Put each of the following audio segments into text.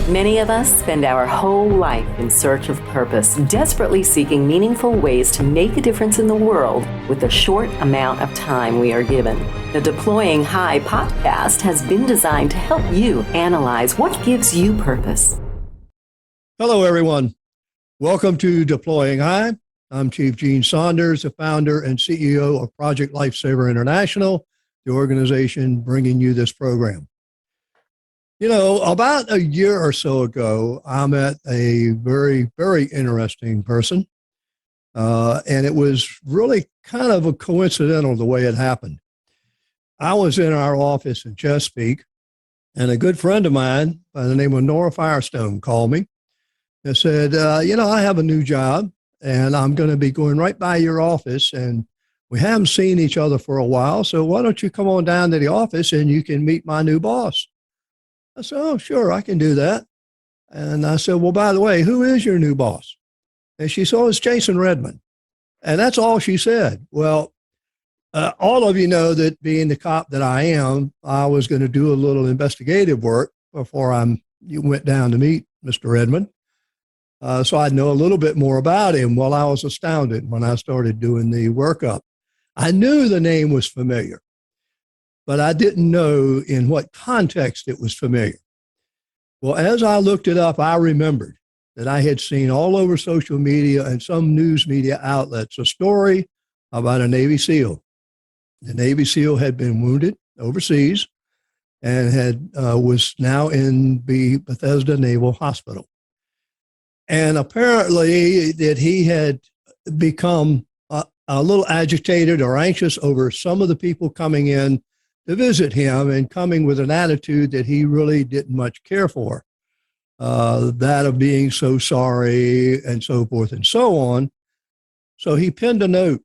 Many of us spend our whole life in search of purpose, desperately seeking meaningful ways to make a difference in the world with the short amount of time we are given. The Deploying High podcast has been designed to help you analyze what gives you purpose. Hello, everyone. Welcome to Deploying High. I'm Chief Gene Saunders, the founder and CEO of Project Lifesaver International, the organization bringing you this program. You know, about a year or so ago, I met a very, very interesting person. And it was really kind of a coincidental the way it happened. I was in our office in Chesapeake, and a good friend of mine by the name of Nora Firestone called me and said, I have a new job, and I'm going to be going right by your office, and we haven't seen each other for a while, so why don't you come on down to the office and you can meet my new boss? I said, oh, sure, I can do that. And I said, well, by the way, who is your new boss? And she said, oh, it's Jason Redman. And that's all she said. Well, all of you know that being the cop that I am, I was going to do a little investigative work before you went down to meet Mr. Redman. So I'd know a little bit more about him. Well, I was astounded when I started doing the workup. I knew the name was familiar, but I didn't know in what context it was familiar. Well, as I looked it up, I remembered that I had seen all over social media and some news media outlets a story about a Navy SEAL. The Navy SEAL had been wounded overseas and was now in the Bethesda Naval Hospital. And apparently that he had become a little agitated or anxious over some of the people coming in to visit him and coming with an attitude that he really didn't much care for, that of being so sorry and so forth and so on. So he pinned a note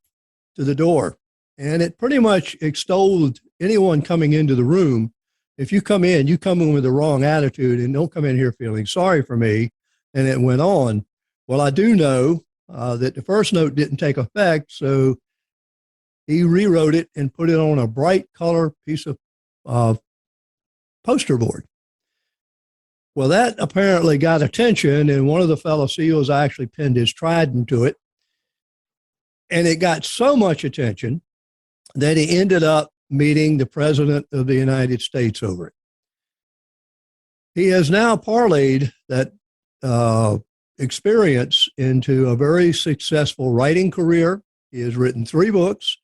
to the door, and it pretty much extolled anyone coming into the room. If you come in with the wrong attitude and don't come in here feeling sorry for me. And it went on. Well, I do know that the first note didn't take effect, so he rewrote it and put it on a bright color piece of poster board. Well, that apparently got attention, and one of the fellow SEALs actually pinned his trident to it. And it got so much attention that he ended up meeting the President of the United States over it. He has now parlayed that experience into a very successful writing career. He has written 3 books.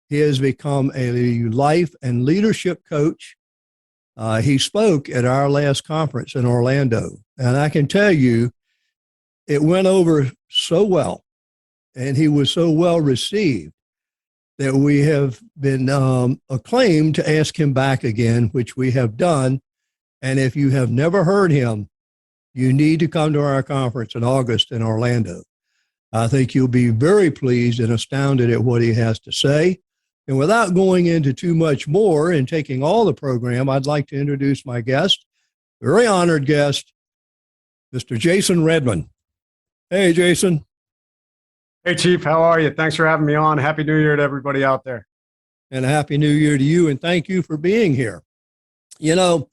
He has become a life and leadership coach. He spoke at our last conference in Orlando, and I can tell you it went over so well, and he was so well received that we have been acclaimed to ask him back again, which we have done. And if you have never heard him, you need to come to our conference in August in Orlando. I think you'll be very pleased and astounded at what he has to say. And without going into too much more and taking all the program, I'd like to introduce my guest, very honored guest, Mr. Jason Redman. Hey, Jason. Hey, Chief. How are you? Thanks for having me on. Happy New Year to everybody out there. And a Happy New Year to you, and thank you for being here. You know,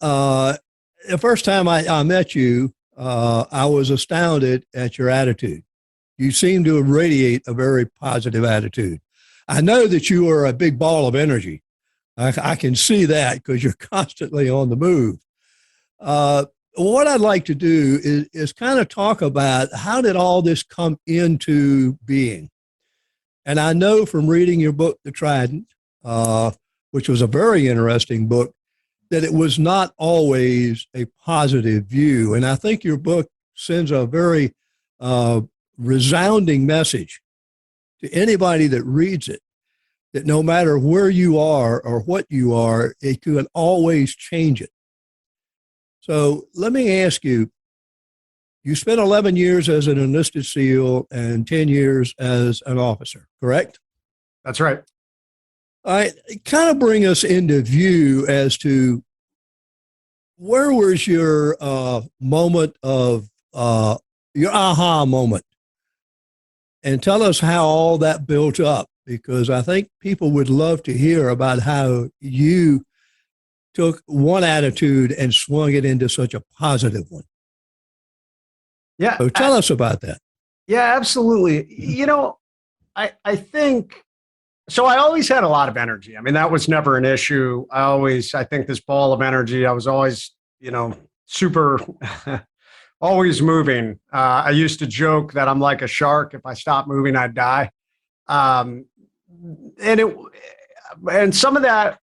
the first time I met you, I was astounded at your attitude. You seem to radiate a very positive attitude. I know that you are a big ball of energy. I can see that because you're constantly on the move. What I'd like to do is kind of talk about how did all this come into being? And I know from reading your book, The Trident, which was a very interesting book, that it was not always a positive view. And I think your book sends a very resounding message to anybody that reads it, that no matter where you are or what you are, it can always change it. So let me ask you, you spent 11 years as an enlisted SEAL and 10 years as an officer, correct? That's right. All right, kind of bring us into view as to where was your moment of your aha moment, and tell us how all that built up, because I think people would love to hear about how you took one attitude and swung it into such a positive one. Yeah. So tell us about that. Yeah, absolutely. I think so. I always had a lot of energy. I mean, that was never an issue. I think this ball of energy, I was always, super, always moving. I used to joke that I'm like a shark. If I stopped moving, I'd die. Um, and it, and some of that,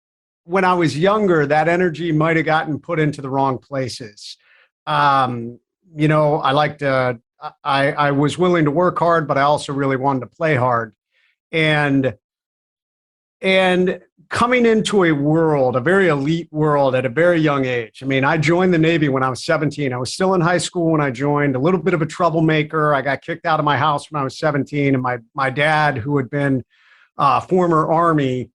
when I was younger, that energy might have gotten put into the wrong places. Um, I liked I was willing to work hard, but I also really wanted to play hard. And and coming into a very elite world at a very young age. I mean, I joined the Navy when I was 17. I was still in high school when I joined, a little bit of a troublemaker. I got kicked out of my house when I was 17. And my dad, who had been former Army,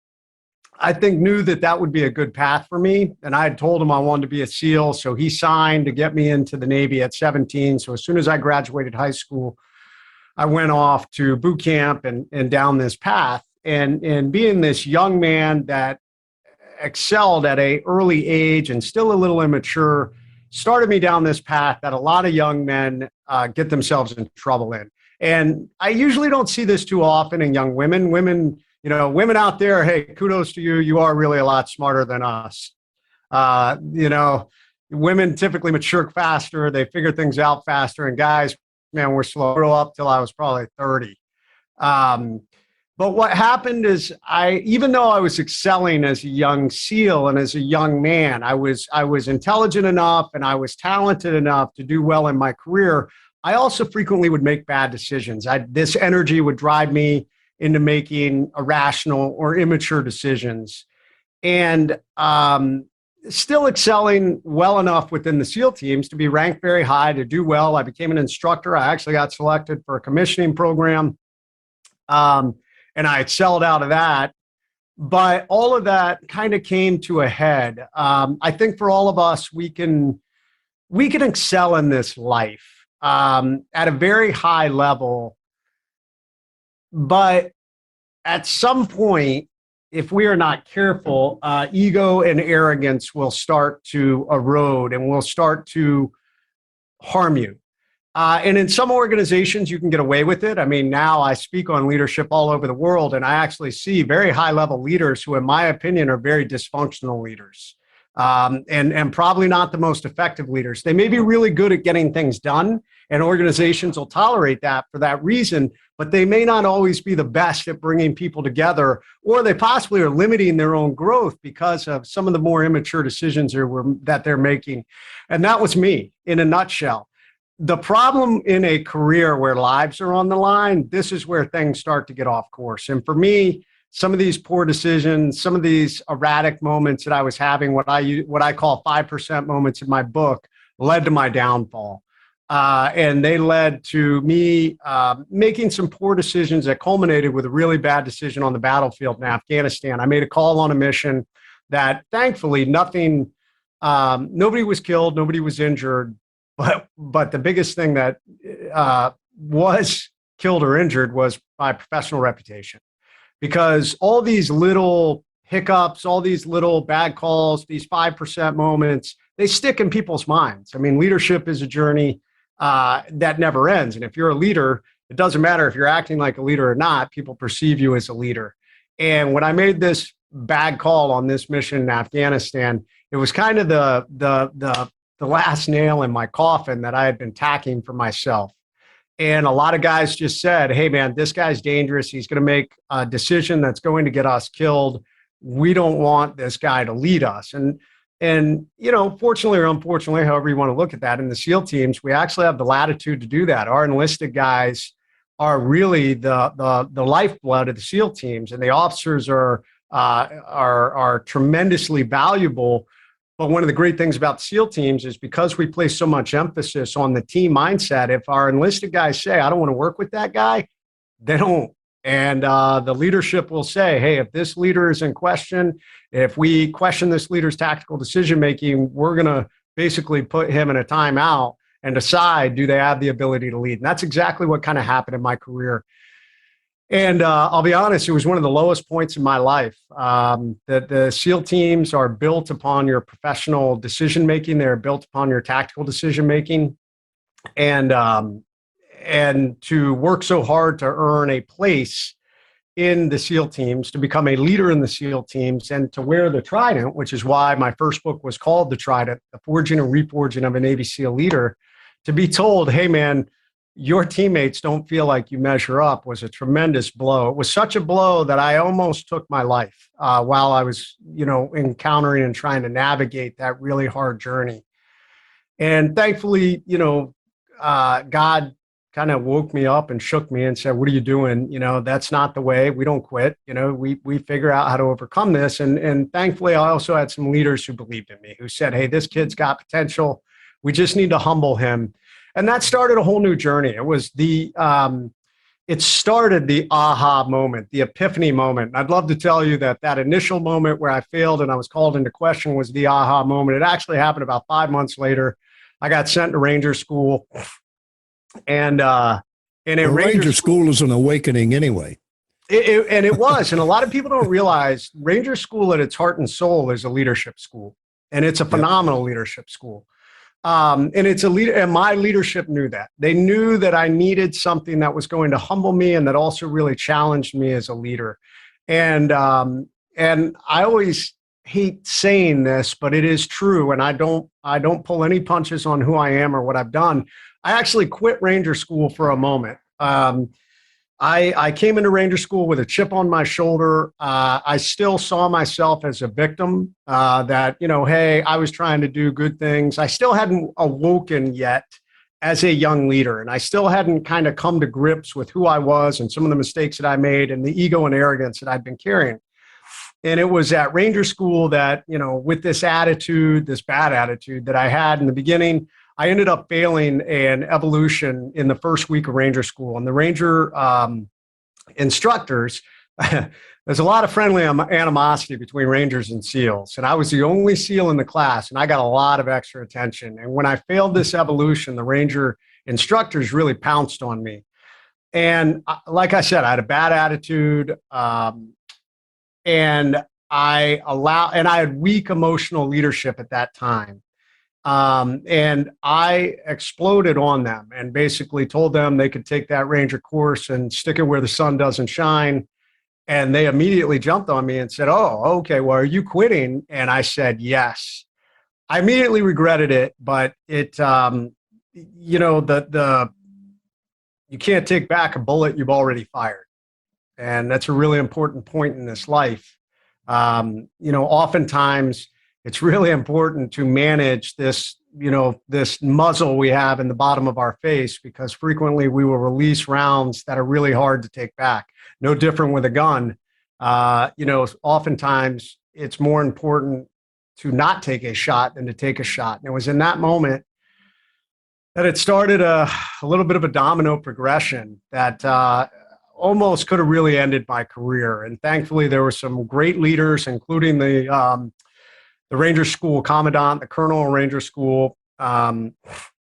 I think knew that would be a good path for me. And I had told him I wanted to be a SEAL. So he signed to get me into the Navy at 17. So as soon as I graduated high school, I went off to boot camp and down this path. And being this young man that excelled at an early age and still a little immature, started me down this path that a lot of young men get themselves in trouble in. And I usually don't see this too often in young women. Women out there, hey, kudos to you. You are really a lot smarter than us. Women typically mature faster. They figure things out faster. And guys, man, we're slow. I grew up till I was probably 30. But what happened is even though I was excelling as a young SEAL and as a young man, I was intelligent enough and I was talented enough to do well in my career. I also frequently would make bad decisions. This energy would drive me into making irrational or immature decisions. And still excelling well enough within the SEAL teams to be ranked very high, to do well. I became an instructor. I actually got selected for a commissioning program. And I excelled out of that. But all of that kind of came to a head. I think for all of us, we can excel in this life at a very high level. But at some point, if we are not careful, ego and arrogance will start to erode and will start to harm you. And in some organizations, you can get away with it. I mean, now I speak on leadership all over the world, and I actually see very high-level leaders who, in my opinion, are very dysfunctional leaders, and probably not the most effective leaders. They may be really good at getting things done, and organizations will tolerate that for that reason, but they may not always be the best at bringing people together, or they possibly are limiting their own growth because of some of the more immature decisions that they're making. And that was me in a nutshell. The problem in a career where lives are on the line, this is where things start to get off course. And for me, some of these poor decisions, some of these erratic moments that I was having, what I call 5% moments in my book, led to my downfall. And they led to me making some poor decisions that culminated with a really bad decision on the battlefield in Afghanistan. I made a call on a mission that thankfully nobody was killed, nobody was injured. But the biggest thing that was killed or injured was my professional reputation, because all these little hiccups, all these little bad calls, these 5% moments, they stick in people's minds. I mean, leadership is a journey that never ends. And if you're a leader, it doesn't matter if you're acting like a leader or not, people perceive you as a leader. And when I made this bad call on this mission in Afghanistan, it was kind of the last nail in my coffin that I had been tacking for myself. And a lot of guys just said, hey, man, this guy's dangerous. He's going to make a decision that's going to get us killed. We don't want this guy to lead us. And fortunately or unfortunately, however you want to look at that, in the SEAL teams, we actually have the latitude to do that. Our enlisted guys are really the lifeblood of the SEAL teams, and the officers are tremendously valuable. But one of the great things about SEAL teams is because we place so much emphasis on the team mindset, if our enlisted guys say, I don't want to work with that guy, they don't. And the leadership will say, hey, if this leader is in question, if we question this leader's tactical decision-making, we're going to basically put him in a timeout and decide, do they have the ability to lead? And that's exactly what kind of happened in my career. And I'll be honest, it was one of the lowest points in my life. The SEAL teams are built upon your professional decision making. They're built upon your tactical decision making, and to work so hard to earn a place in the SEAL teams, to become a leader in the SEAL teams, and to wear the trident, which is why my first book was called The Trident: The Forging and Reforging of a Navy SEAL Leader. To be told, hey man, your teammates don't feel like you measure up, was a tremendous blow. It was such a blow that I almost took my life while I was, encountering and trying to navigate that really hard journey. And thankfully, God kind of woke me up and shook me and said, "What are you doing? That's not the way. We don't quit. We figure out how to overcome this." And thankfully, I also had some leaders who believed in me, who said, "Hey, this kid's got potential. We just need to humble him." And that started a whole new journey. It started the aha moment, the epiphany moment. And I'd love to tell you that initial moment where I failed and I was called into question was the aha moment. It actually happened about 5 months later. I got sent to Ranger School, and Ranger School is an awakening anyway. It was, and a lot of people don't realize Ranger School at its heart and soul is a leadership school, and it's a phenomenal leadership school. And it's a leader, and my leadership knew that. They knew that I needed something that was going to humble me and that also really challenged me as a leader. And I always hate saying this, but it is true. And I don't pull any punches on who I am or what I've done. I actually quit Ranger School for a moment. I came into Ranger School with a chip on my shoulder. I still saw myself as a victim, that, hey, I was trying to do good things. I still hadn't awoken yet as a young leader. And I still hadn't kind of come to grips with who I was and some of the mistakes that I made and the ego and arrogance that I'd been carrying. And it was at Ranger School that, with this attitude, this bad attitude that I had in the beginning, I ended up failing an evolution in the first week of Ranger School. And the Ranger instructors, there's a lot of friendly animosity between Rangers and SEALs. And I was the only SEAL in the class, and I got a lot of extra attention. And when I failed this evolution, the Ranger instructors really pounced on me. And like I said, I had a bad attitude, and I had weak emotional leadership at that time. And I exploded on them and basically told them they could take that Ranger course and stick it where the sun doesn't shine. And they immediately jumped on me and said, "Oh, okay, well, are you quitting?" And I said, "Yes." I immediately regretted it, but it, you can't take back a bullet you've already fired. And that's a really important point in this life. Oftentimes it's really important to manage this, this muzzle we have in the bottom of our face, because frequently we will release rounds that are really hard to take back. No different with a gun. Oftentimes it's more important to not take a shot than to take a shot. And it was in that moment that it started a little bit of a domino progression that almost could have really ended my career. And thankfully, there were some great leaders, including the Ranger School commandant, the colonel of Ranger School, and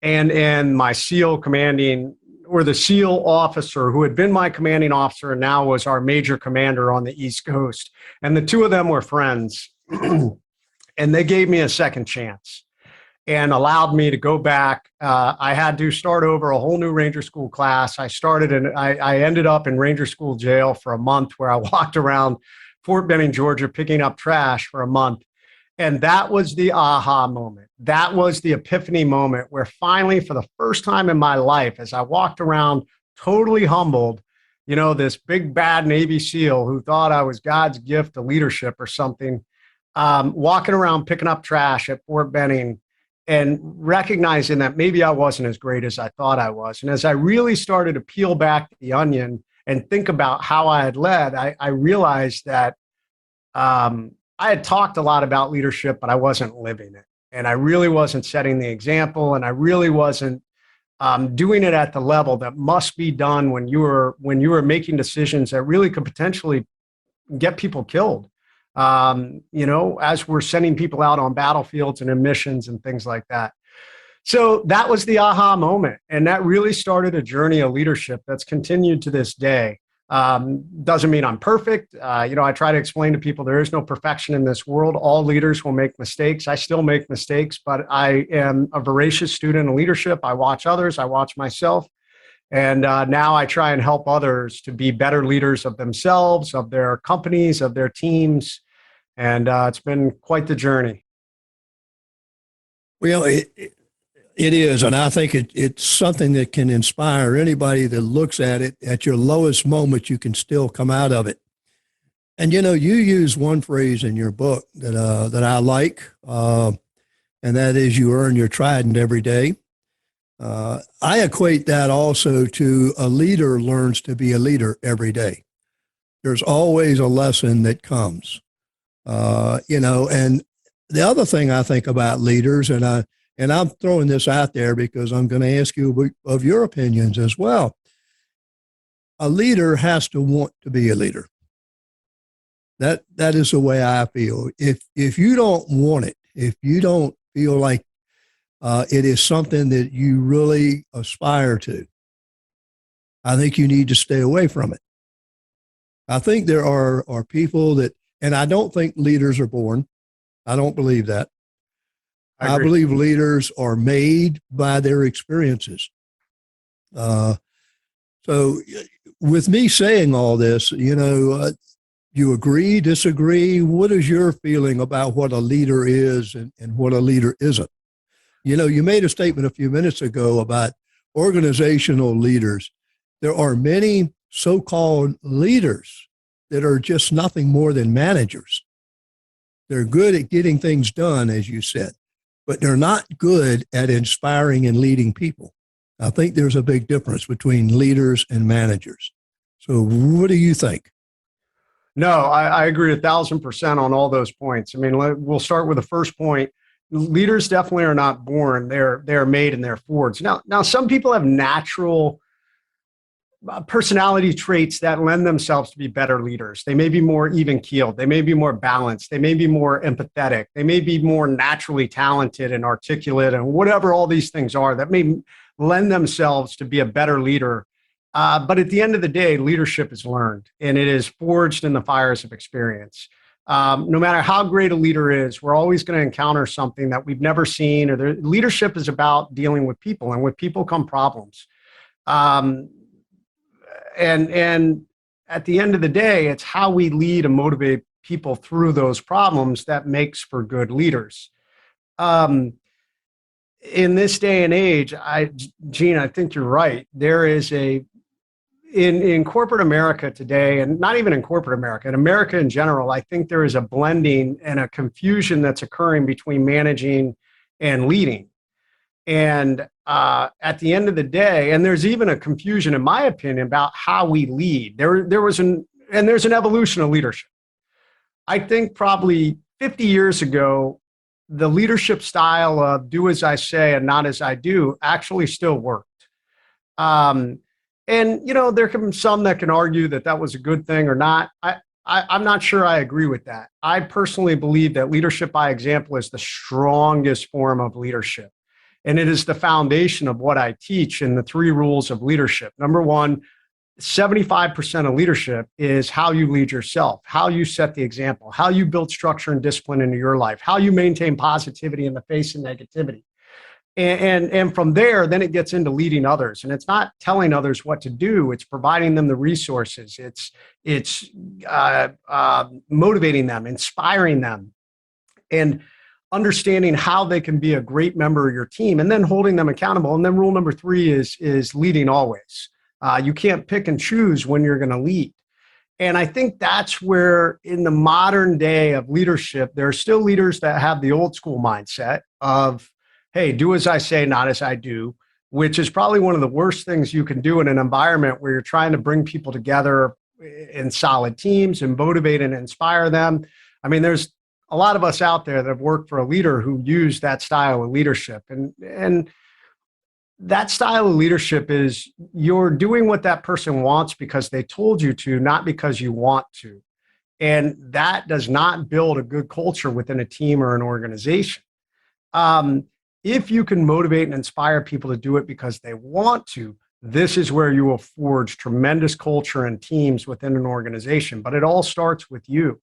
my SEAL commanding, or the SEAL officer who had been my commanding officer and now was our major commander on the East Coast. And the two of them were friends. And they gave me a second chance and allowed me to go back. I had to start over a whole new Ranger School class. I ended up in Ranger School jail for a month, where I walked around Fort Benning, Georgia, picking up trash for a month. And that was the aha moment. That was the epiphany moment where finally, for the first time in my life, as I walked around totally humbled, this big bad Navy SEAL who thought I was God's gift to leadership or something, walking around picking up trash at Fort Benning and recognizing that maybe I wasn't as great as I thought I was. And as I really started to peel back the onion and think about how I had led, I realized that I had talked a lot about leadership, but I wasn't living it. And I really wasn't setting the example, and I really wasn't doing it at the level that must be done when you were making decisions that really could potentially get people killed. As we're sending people out on battlefields and in missions and things like that. So that was the aha moment. And that really started a journey of leadership that's continued to this day. Doesn't mean I'm perfect. I try to explain to people there is no perfection in this world. All leaders will make mistakes. I still make mistakes, but I am a voracious student of leadership. I watch others. I watch myself. And now I try and help others to be better leaders of themselves, of their companies, of their teams. And it's been quite the journey. Well, it is. And I think it's something that can inspire anybody that looks at it. At your lowest moment, you can still come out of it. And, you use one phrase in your book that I like, and that is you earn your trident every day. I equate that also to a leader learns to be a leader every day. There's always a lesson that comes, and the other thing I think about leaders, and I'm throwing this out there because I'm going to ask you of your opinions as well. A leader has to want to be a leader. That is the way I feel. If you don't want it, if you don't feel like it is something that you really aspire to, I think you need to stay away from it. I think there are people that, and I don't think leaders are born. I don't believe that. I believe leaders are made by their experiences. So with me saying all this, you agree, disagree? What is your feeling about what a leader is and what a leader isn't? You made a statement a few minutes ago about organizational leaders. There are many so-called leaders that are just nothing more than managers. They're good at getting things done, as you said, but they're not good at inspiring and leading people. I think there's a big difference between leaders and managers. So what do you think? No, I agree 1,000% on all those points. I mean, we'll start with the first point. Leaders definitely are not born. They're made and they're forged. Now, some people have natural personality traits that lend themselves to be better leaders. They may be more even keeled. They may be more balanced. They may be more empathetic. They may be more naturally talented and articulate and whatever all these things are that may lend themselves to be a better leader. But at the end of the day, leadership is learned and it is forged in the fires of experience. No matter how great a leader is, we're always going to encounter something that we've never seen. Leadership is about dealing with people, and with people come problems. And at the end of the day, it's how we lead and motivate people through those problems that makes for good leaders. In this day and age, Gene, I think you're right. There is in corporate America today, and not even in corporate America, in America in general, I think there is a blending and a confusion that's occurring between managing and leading. And at the end of the day, and there's even a confusion, in my opinion, about how we lead. There's an evolution of leadership. I think probably 50 years ago, the leadership style of do as I say and not as I do actually still worked. And there can be some that can argue that that was a good thing or not. I'm not sure I agree with that. I personally believe that leadership by example is the strongest form of leadership. And it is the foundation of what I teach in the 3 rules of leadership. Number 1, 75% of leadership is how you lead yourself, how you set the example, how you build structure and discipline into your life, how you maintain positivity in the face of negativity. And from there, then it gets into leading others. And it's not telling others what to do. It's providing them the resources. It's motivating them, inspiring them, and understanding how they can be a great member of your team, and then holding them accountable. And then rule number 3 is leading always. You can't pick and choose when you're going to lead. And I think that's where in the modern day of leadership, there are still leaders that have the old school mindset of, hey, do as I say, not as I do, which is probably one of the worst things you can do in an environment where you're trying to bring people together in solid teams and motivate and inspire them. I mean, there's a lot of us out there that have worked for a leader who used that style of leadership. And that style of leadership is you're doing what that person wants because they told you to, not because you want to. And that does not build a good culture within a team or an organization. If you can motivate and inspire people to do it because they want to, this is where you will forge tremendous culture and teams within an organization. But it all starts with you.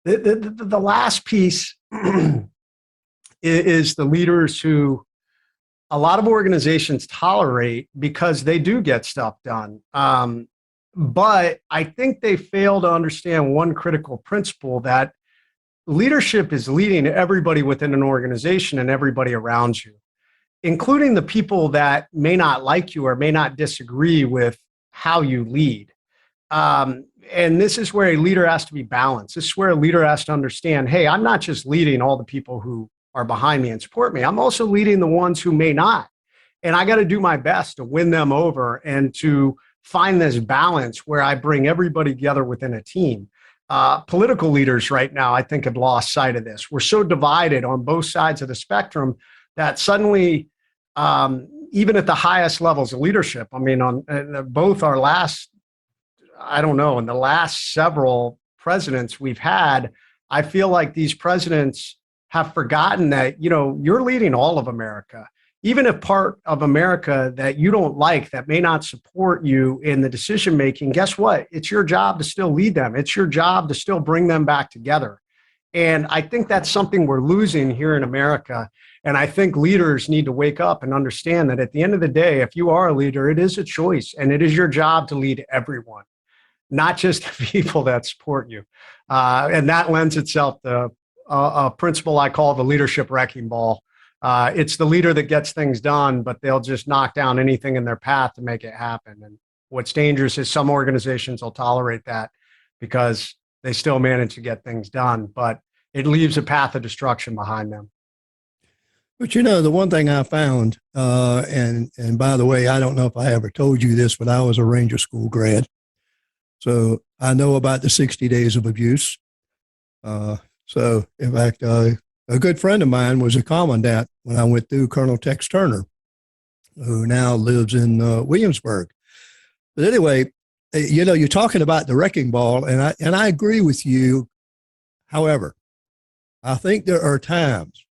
The last piece is the leaders who a lot of organizations tolerate because they do get stuff done. But I think they fail to understand one critical principle, that leadership is leading everybody within an organization and everybody around you, including the people that may not like you or may not disagree with how you lead. And this is where a leader has to be balanced. This is where a leader has to understand, hey, I'm not just leading all the people who are behind me and support me. I'm also leading the ones who may not. And I got to do my best to win them over and to find this balance where I bring everybody together within a team. Political leaders right now, I think, have lost sight of this. We're so divided on both sides of the spectrum that suddenly, even at the highest levels of leadership, I mean, on both our last, I don't know, in the last several presidents we've had, I feel like these presidents have forgotten that, you're leading all of America. Even if part of America that you don't like, that may not support you in the decision making, guess what? It's your job to still lead them. It's your job to still bring them back together. And I think that's something we're losing here in America. And I think leaders need to wake up and understand that at the end of the day, if you are a leader, it is a choice, and it is your job to lead everyone, not just the people that support you. And that lends itself to a principle I call the leadership wrecking ball. It's the leader that gets things done, but they'll just knock down anything in their path to make it happen. And what's dangerous is some organizations will tolerate that because they still manage to get things done, but it leaves a path of destruction behind them. But the one thing I found, and by the way, I don't know if I ever told you this, but I was a Ranger School grad. So I know about the 60 days of abuse. So in fact, a good friend of mine was a commandant when I went through, Colonel Tex Turner, who now lives in Williamsburg. But anyway, you're talking about the wrecking ball, and I agree with you. However, I think there are times,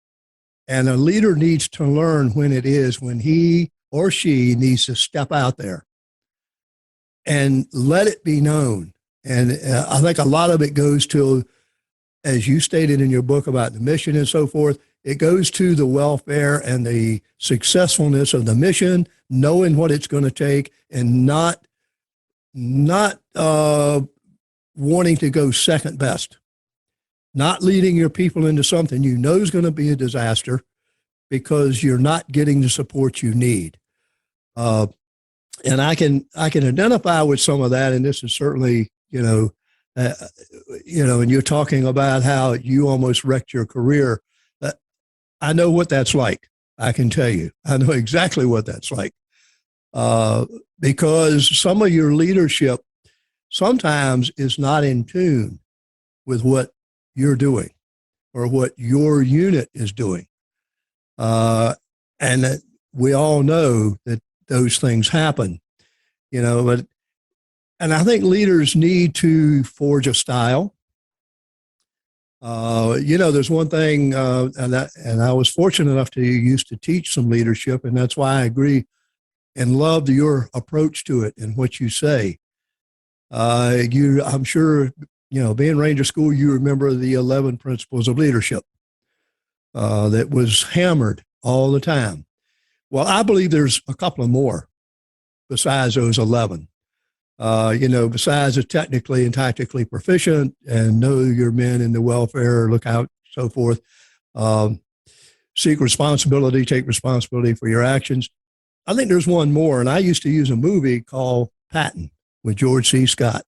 and a leader needs to learn when he or she needs to step out there and let it be known. And I think a lot of it goes to, as you stated in your book about the mission and so forth, it goes to the welfare and the successfulness of the mission, knowing what it's going to take, and not wanting to go second best, not leading your people into something you know is going to be a disaster because you're not getting the support you need. And I can identify with some of that, and this is certainly, and you're talking about how you almost wrecked your career. I know what that's like. I can tell you, I know exactly what that's like, because some of your leadership sometimes is not in tune with what you're doing or what your unit is doing. And that we all know that those things happen, but and I think leaders need to forge a style. There's one thing, and I was fortunate enough to used to teach some leadership, and that's why I agree and love your approach to it and what you say. I'm sure, being Ranger School, you remember the 11 principles of leadership that was hammered all the time. Well, I believe there's a couple of more besides those 11. Besides the technically and tactically proficient and know your men in the welfare, look out, so forth, seek responsibility, take responsibility for your actions. I think there's one more, and I used to use a movie called Patton with George C. Scott.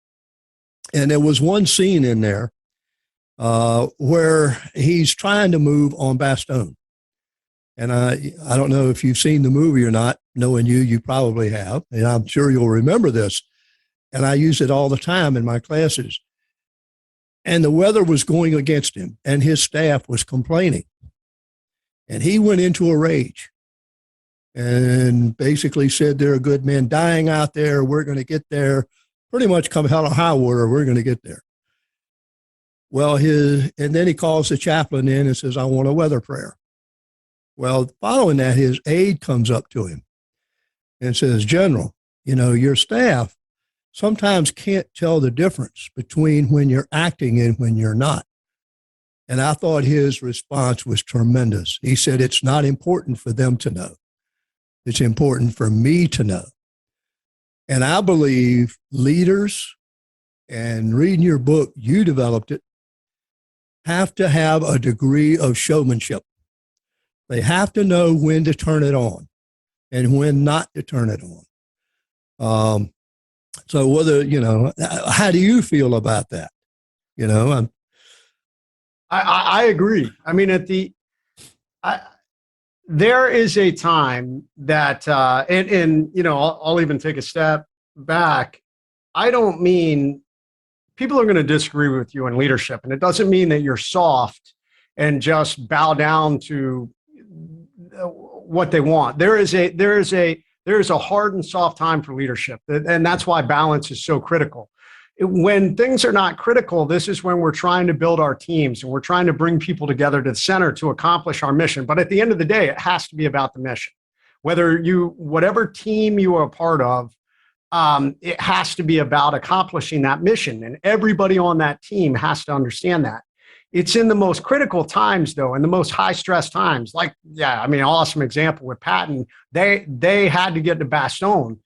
And there was one scene in there where he's trying to move on Bastogne. And I don't know if you've seen the movie or not. Knowing you probably have, and I'm sure you'll remember this. And I use it all the time in my classes. And the weather was going against him, and his staff was complaining. And he went into a rage and basically said, there are good men dying out there. We're going to get there. Pretty much come hell or high water, we're going to get there. Well, and then he calls the chaplain in and says, I want a weather prayer. Well, following that, his aide comes up to him. and says, General, your staff sometimes can't tell the difference between when you're acting and when you're not. And I thought his response was tremendous. He said, it's not important for them to know. It's important for me to know. And I believe leaders, and reading your book, you developed it, have to have a degree of showmanship. They have to know when to turn it on and when not to turn it on. So whether, how do you feel about that? I agree. I mean, there is a time that, I'll even take a step back. I don't mean people are going to disagree with you in leadership, and it doesn't mean that you're soft and just bow down to what they want. There is a hard and soft time for leadership, and that's why balance is so critical. When things are not critical, this is when we're trying to build our teams and we're trying to bring people together to the center to accomplish our mission. But at the end of the day, it has to be about the mission. Whatever team you are a part of, it has to be about accomplishing that mission. And everybody on that team has to understand that. It's in the most critical times, though, in the most high stress times. Awesome example with Patton. They had to get to Bastogne.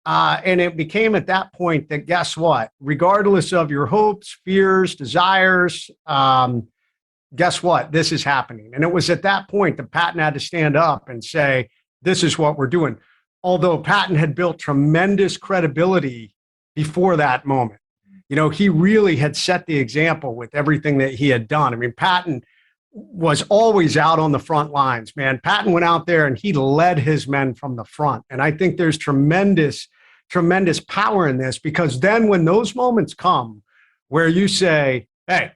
And it became at that point that, guess what? Regardless of your hopes, fears, desires, guess what? This is happening. And it was at that point that Patton had to stand up and say, this is what we're doing. Although Patton had built tremendous credibility before that moment. He really had set the example with everything that he had done. I mean, Patton was always out on the front lines, man. Patton went out there and he led his men from the front. And I think there's tremendous power in this, because then when those moments come where you say, hey,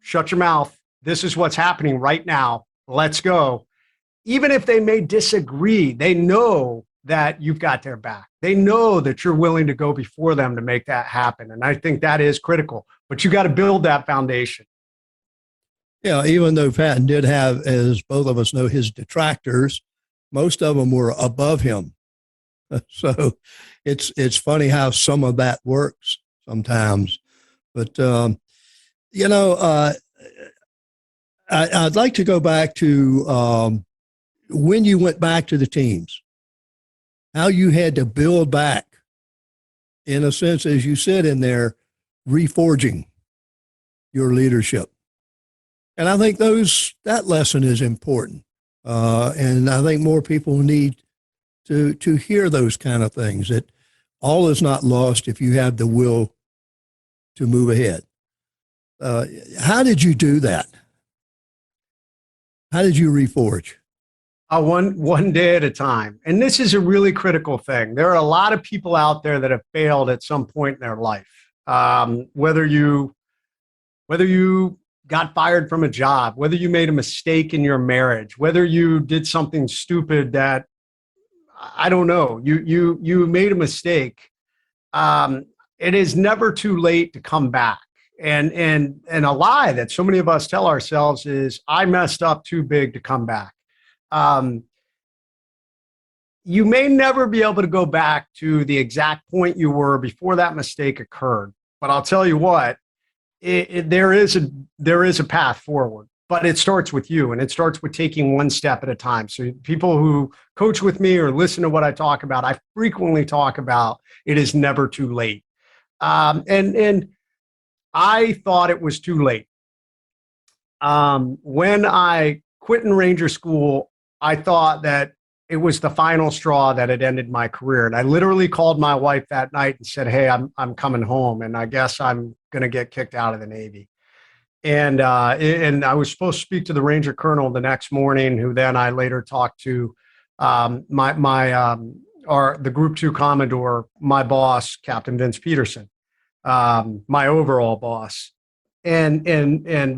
shut your mouth. This is what's happening right now. Let's go. Even if they may disagree, they know that you've got their back. They know that you're willing to go before them to make that happen. And I think that is critical, but you got to build that foundation. Yeah, even though Patton did have, as both of us know, his detractors, most of them were above him. So it's funny how some of that works sometimes. But, I'd like to go back to when you went back to the teams, how you had to build back, in a sense, as you said in there, reforging your leadership. And I think that lesson is important. And I think more people need to hear those kind of things, that all is not lost if you have the will to move ahead. How did you do that? How did you reforge? One day at a time. And this is a really critical thing. There are a lot of people out there that have failed at some point in their life. Whether you got fired from a job, whether you made a mistake in your marriage, whether you did something stupid that, I don't know, you made a mistake. It is never too late to come back. And a lie that so many of us tell ourselves is, I messed up too big to come back. You may never be able to go back to the exact point you were before that mistake occurred, but I'll tell you what, there is a path forward, but it starts with you, and it starts with taking one step at a time. So people who coach with me or listen to what I talk about, I frequently talk about it is never too late. And I thought it was too late. When I quit in Ranger School, I thought that it was the final straw that had ended my career. And I literally called my wife that night and said, hey, I'm coming home, and I guess I'm going to get kicked out of the Navy. And I was supposed to speak to the Ranger Colonel the next morning, who then I later talked to the Group 2 Commodore, my boss, Captain Vince Peterson, my overall boss. And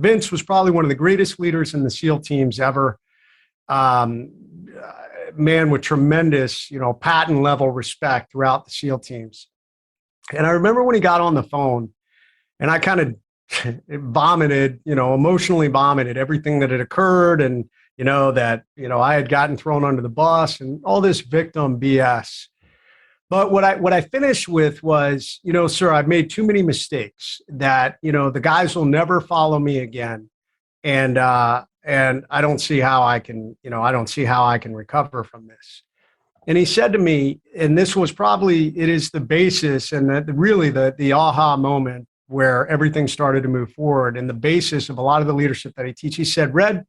Vince was probably one of the greatest leaders in the SEAL teams ever. Man with tremendous, Patton level respect throughout the SEAL teams. And I remember when he got on the phone, and I kind of vomited, emotionally vomited everything that had occurred, and that I had gotten thrown under the bus and all this victim BS. But what I finished with was, sir, I've made too many mistakes that, the guys will never follow me again. And I don't see how I don't see how I can recover from this. And he said to me, and this was probably, it is the basis and really the aha moment where everything started to move forward and the basis of a lot of the leadership that he teaches. He said, Red,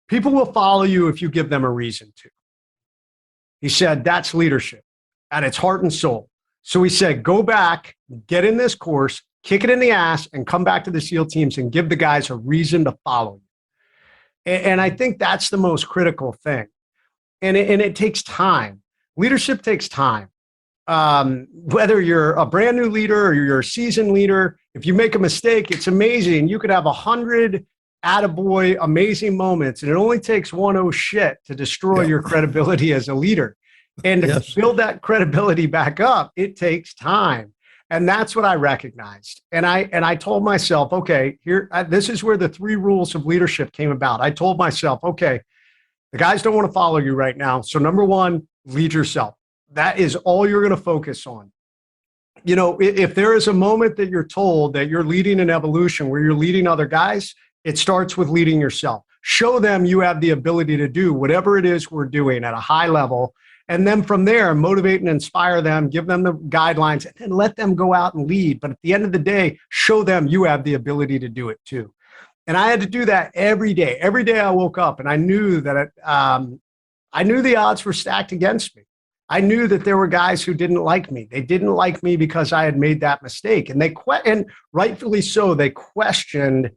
people will follow you if you give them a reason to. He said, that's leadership at its heart and soul. So he said, go back, get in this course, kick it in the ass, and come back to the SEAL teams and give the guys a reason to follow you. And I think that's the most critical thing. And it takes time. Leadership takes time. Whether you're a brand new leader or you're a seasoned leader, if you make a mistake, it's amazing. You could have 100 attaboy amazing moments, and it only takes one oh shit to destroy your credibility as a leader. And to build that credibility back up, it takes time. And that's what I recognized. And I told myself, okay, this is where the 3 rules of leadership came about. I told myself, okay, the guys don't want to follow you right now. So number 1, lead yourself. That is all you're going to focus on. If there is a moment that you're told that you're leading an evolution where you're leading other guys, it starts with leading yourself. Show them you have the ability to do whatever it is we're doing at a high level. And then from there, motivate and inspire them, give them the guidelines, and then let them go out and lead. But at the end of the day, show them you have the ability to do it too. And I had to do that every day. Every day I woke up and I knew that I knew the odds were stacked against me. I knew that there were guys who didn't like me. They didn't like me because I had made that mistake. And and rightfully so, they questioned,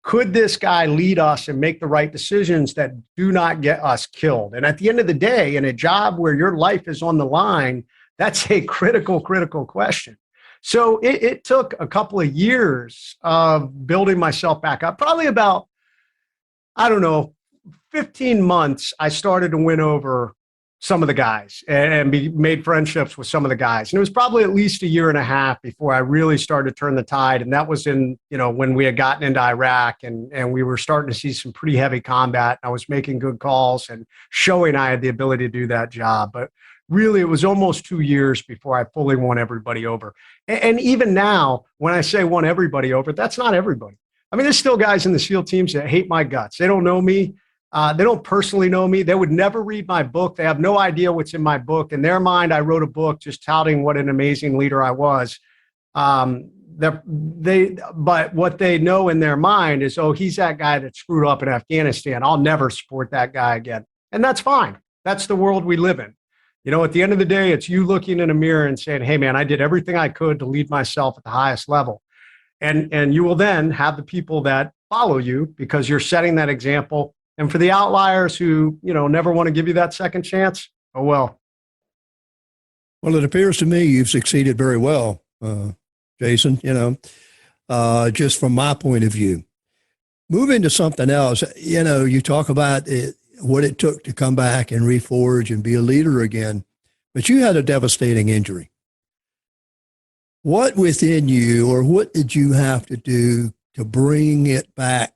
could this guy lead us and make the right decisions that do not get us killed? And at the end of the day, in a job where your life is on the line, that's a critical question. So it took a couple of years of building myself back up, probably about, 15 months. I started to win over some of the guys and made friendships with some of the guys. And it was probably at least a year and a half before I really started to turn the tide. And that was when we had gotten into Iraq and we were starting to see some pretty heavy combat. I was making good calls and showing I had the ability to do that job. But really, it was almost 2 years before I fully won everybody over. And even now, when I say won everybody over, that's not everybody. I mean, there's still guys in the SEAL teams that hate my guts. They don't know me. They don't personally know me. They would never read my book. They have no idea what's in my book. In their mind, I wrote a book just touting what an amazing leader I was. But what they know in their mind is, oh, he's that guy that screwed up in Afghanistan. I'll never support that guy again. And that's fine. That's the world we live in. At the end of the day, it's you looking in a mirror and saying, hey, man, I did everything I could to lead myself at the highest level. And you will then have the people that follow you because you're setting that example. And for the outliers who, never want to give you that second chance, oh, well. Well, it appears to me you've succeeded very well, Jason, just from my point of view. Moving to something else, you talk about what it took to come back and reforge and be a leader again, but you had a devastating injury. What within you, or what did you have to do to bring it back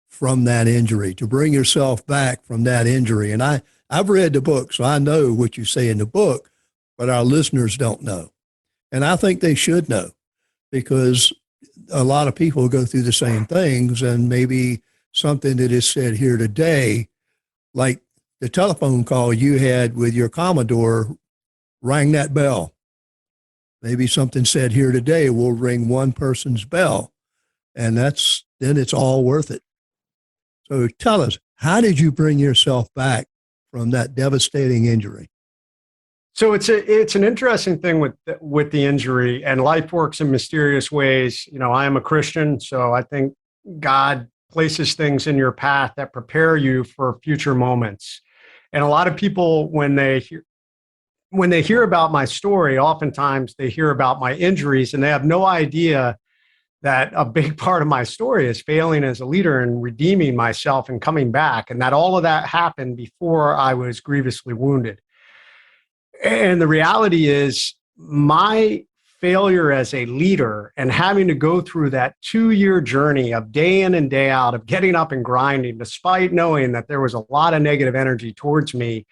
from that injury, to bring yourself back from that injury? And I've read the book, so I know what you say in the book, but our listeners don't know. And I think they should know, because a lot of people go through the same things, and maybe something that is said here today, like the telephone call you had with your Commodore, rang that bell. Maybe something said here today will ring one person's bell, and then it's all worth it. So tell us, how did you bring yourself back from that devastating injury? So it's an interesting thing with the injury, and life works in mysterious ways. I am a Christian, so I think God places things in your path that prepare you for future moments. And a lot of people, when they hear about my story, oftentimes they hear about my injuries and they have no idea that a big part of my story is failing as a leader and redeeming myself and coming back, and that all of that happened before I was grievously wounded. And the reality is, my failure as a leader and having to go through that 2-year journey of day in and day out of getting up and grinding, despite knowing that there was a lot of negative energy towards me,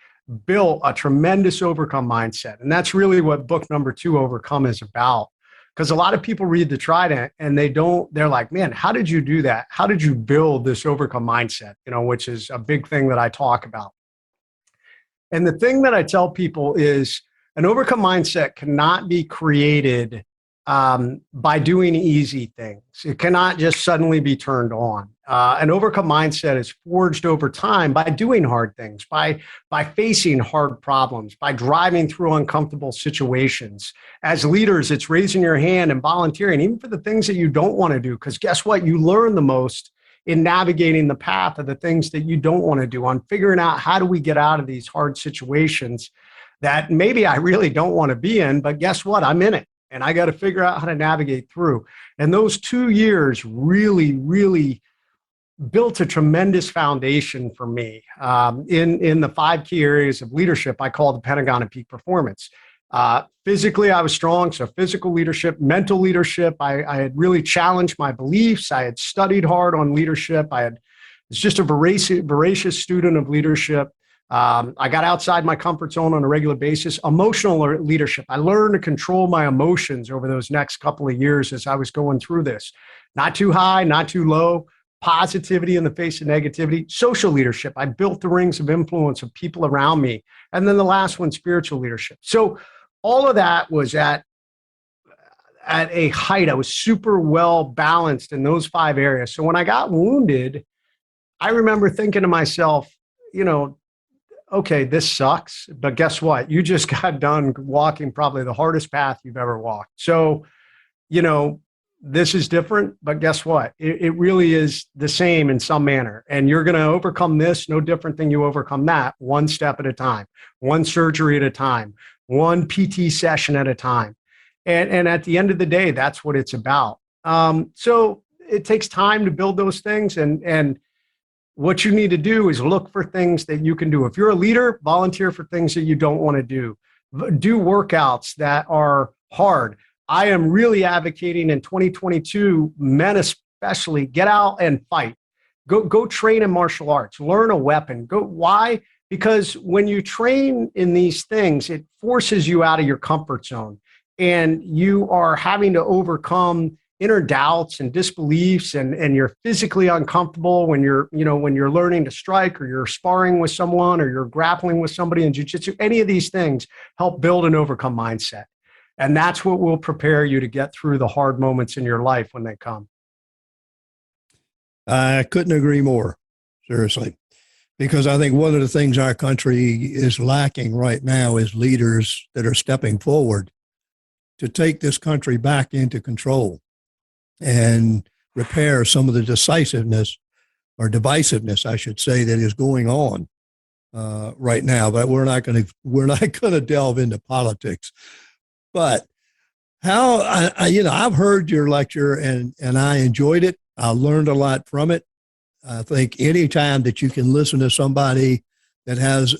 built a tremendous overcome mindset. And that's really what book number 2, Overcome, is about. Because a lot of people read the Trident and they're like, man, how did you do that? How did you build this overcome mindset? Which is a big thing that I talk about. And the thing that I tell people is an overcome mindset cannot be created by doing easy things. It cannot just suddenly be turned on. An overcome mindset is forged over time by doing hard things, by facing hard problems, by driving through uncomfortable situations. As leaders, it's raising your hand and volunteering, even for the things that you don't want to do, because guess what? You learn the most in navigating the path of the things that you don't want to do, on figuring out how do we get out of these hard situations that maybe I really don't want to be in, but guess what? I'm in it. And I got to figure out how to navigate through. And those 2 years really, really built a tremendous foundation for me in the 5 key areas of leadership I call the Pentagon of peak performance. Physically, I was strong. So physical leadership, mental leadership. I had really challenged my beliefs. I had studied hard on leadership. Was just a voracious student of leadership. I got outside my comfort zone on a regular basis. Emotional leadership. I learned to control my emotions over those next couple of years as I was going through this. Not too high, not too low. Positivity in the face of negativity. Social leadership. I built the rings of influence of people around me. And then the last one, spiritual leadership. So all of that was at a height. I was super well balanced in those 5 areas. So when I got wounded, I remember thinking to myself, okay, this sucks, but guess what? You just got done walking probably the hardest path you've ever walked. So, this is different, but guess what? It really is the same in some manner. And you're going to overcome this no different than you overcome that, one step at a time, one surgery at a time, one PT session at a time. And at the end of the day, that's what it's about. So it takes time to build those things. And what you need to do is look for things that you can do. If you're a leader, volunteer for things that you don't want to do. Do workouts that are hard. I am really advocating in 2022, men especially, get out and fight. Go train in martial arts. Learn a weapon. Why? Because when you train in these things, it forces you out of your comfort zone. And you are having to overcome inner doubts and disbeliefs, and you're physically uncomfortable when you're learning to strike, or you're sparring with someone, or you're grappling with somebody in jiu-jitsu. Any of these things help build an overcome mindset. And that's what will prepare you to get through the hard moments in your life when they come. I couldn't agree more, seriously, because I think one of the things our country is lacking right now is leaders that are stepping forward to take this country back into control and repair some of the decisiveness or divisiveness, I should say, that is going on right now. But we're not going to delve into politics. But how I've heard your lecture and I enjoyed it. I learned a lot from it. I think any time that you can listen to somebody that has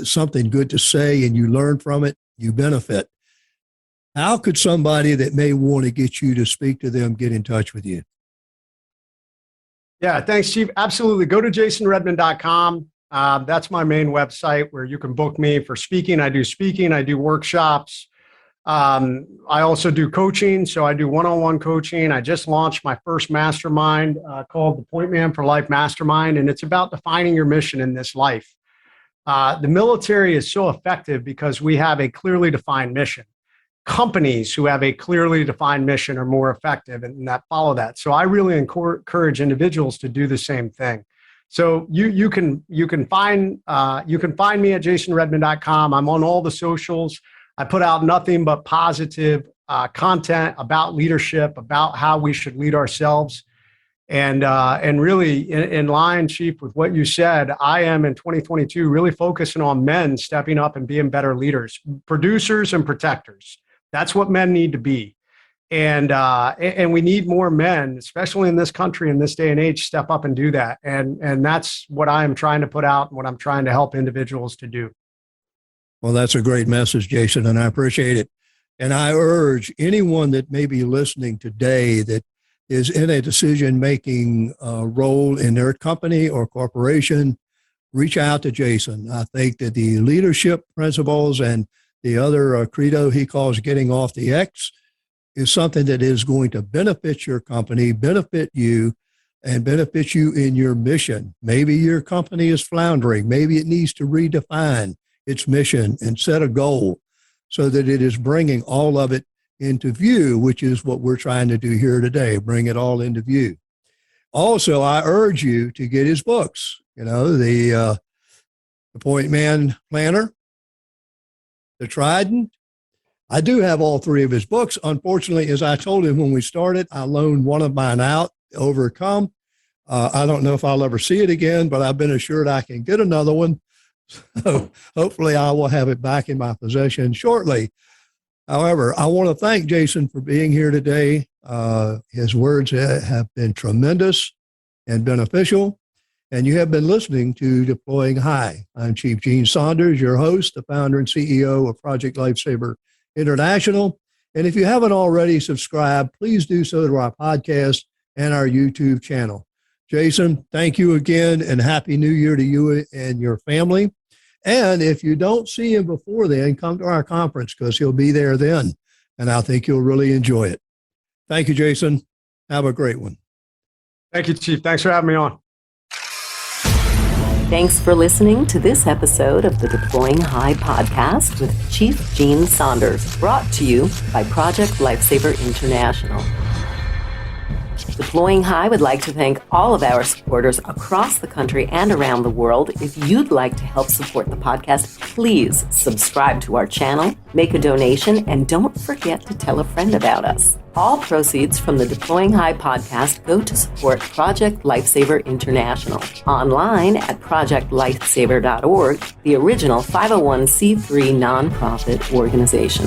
something good to say and you learn from it, you benefit. How could somebody that may want to get you to speak to them get in touch with you? Yeah, thanks, Chief. Absolutely. Go to jasonredman.com. That's my main website where you can book me for speaking. I do workshops. I also do coaching. So I do one-on-one coaching. I just launched my first mastermind called the Point Man for Life Mastermind, and it's about defining your mission in this life. The military is so effective because we have a clearly defined mission. Companies who have a clearly defined mission are more effective and that follow that. So I really encourage individuals to do the same thing. So you can find me at jasonredman.com. I'm on all the socials. I put out nothing but positive content about leadership, about how we should lead ourselves. And really in line, Chief, with what you said, I am in 2022 really focusing on men stepping up and being better leaders, producers and protectors. That's what men need to be. And we need more men, especially in this country in this day and age, step up and do that. And that's what I am trying to put out and what I'm trying to help individuals to do. Well, that's a great message, Jason, and I appreciate it. And I urge anyone that may be listening today that is in a decision-making role in their company or corporation, reach out to Jason. I think that the leadership principles and the other credo he calls getting off the X is something that is going to benefit your company, benefit you, and benefit you in your mission. Maybe your company is floundering. Maybe it needs to redefine its mission and set a goal so that it is bringing all of it into view, which is what we're trying to do here today, bring it all into view. Also, I urge you to get his books, the Point Man Planner, the Trident. I do have all three of his books. Unfortunately, as I told him when we started, I loaned one of mine out, Overcome. I don't know if I'll ever see it again, but I've been assured I can get another one. So hopefully I will have it back in my possession shortly. However, I want to thank Jason for being here today. His words have been tremendous and beneficial, and you have been listening to Deploying High. I'm Chief Gene Saunders, your host, the founder and CEO of Project Lifesaver International. And if you haven't already subscribed, please do so to our podcast and our YouTube channel. Jason, thank you again, and Happy New Year to you and your family. And if you don't see him before then, come to our conference because he'll be there then, and I think you'll really enjoy it. Thank you, Jason. Have a great one. Thank you, Chief. Thanks for having me on. Thanks for listening to this episode of the Deploying High podcast with Chief Gene Saunders, brought to you by Project Lifesaver International. Deploying High would like to thank all of our supporters across the country and around the world. If you'd like to help support the podcast, please subscribe to our channel, make a donation, and don't forget to tell a friend about us. All proceeds from the Deploying High podcast go to support Project Lifesaver International, online at projectlifesaver.org, the original 501c3 nonprofit organization.